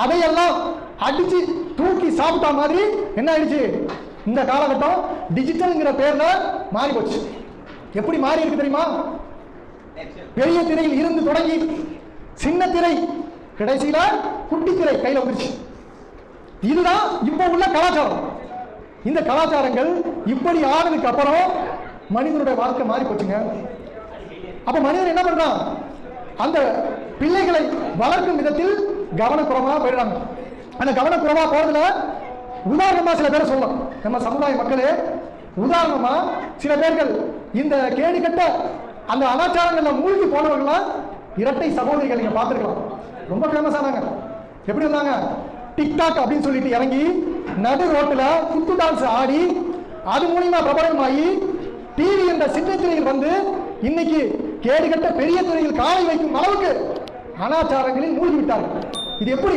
அதையெல்லாம் அடிச்சு தூக்கி சாப்பிட்டா மாதிரி என்ன ஆயிடுச்சு, இந்த காலகட்டம் டிஜிட்டல்ங்கிற பேர்ல மாறி போச்சு. எப்படி மாறி இருக்கு தெரியுமா? பெரிய திரையில் இருந்து தொடங்கி சின்ன திரை, கடைசியில குட்டி திரை கையில வந்துருச்சு. இதுதான் இப்ப உள்ள கலாச்சாரம். இந்த கலாச்சாரங்கள் இப்படி ஆனதுக்கு அப்புறம் மனிதனுடைய வாழ்க்கை மாறி போச்சுங்க. அப்ப மனிதன் என்ன பண்றான், அந்த பிள்ளைகளை வளர்க்கும் விதத்தில் கவனக்குறைவா போயிடுறாங்க. அந்த கவனக்குறைவா போறதுல உதாரணமா சில பேரை சொல்லலாம். நம்ம சமுதாய மக்களே, உதாரணமா சில பேர்கள் இந்த கேடுகட்ட அந்த அனாச்சாரங்கள்ல மூழ்கி போனவர்களா இரட்டை சகோதரிகள் நீங்க பார்த்திருக்கலாம். ரொம்ப ஃபேமஸ் ஆனாங்க. எப்படி இருந்தாங்க, டிக்டாக் அப்படின்னு சொல்லிட்டு இறங்கி நடு ரோட்டுல குத்து டான்ஸ் ஆடி அது மூலியமா பிரபலமாகி டிவி என்ற சின்ன திரையில் வந்து இன்னைக்கு கேடுகட்ட பெரிய திரையில் காலை வைக்கும் அளவுக்கு அனாச்சாரங்களில் மூழ்கி விட்டார்கள். இது எப்படி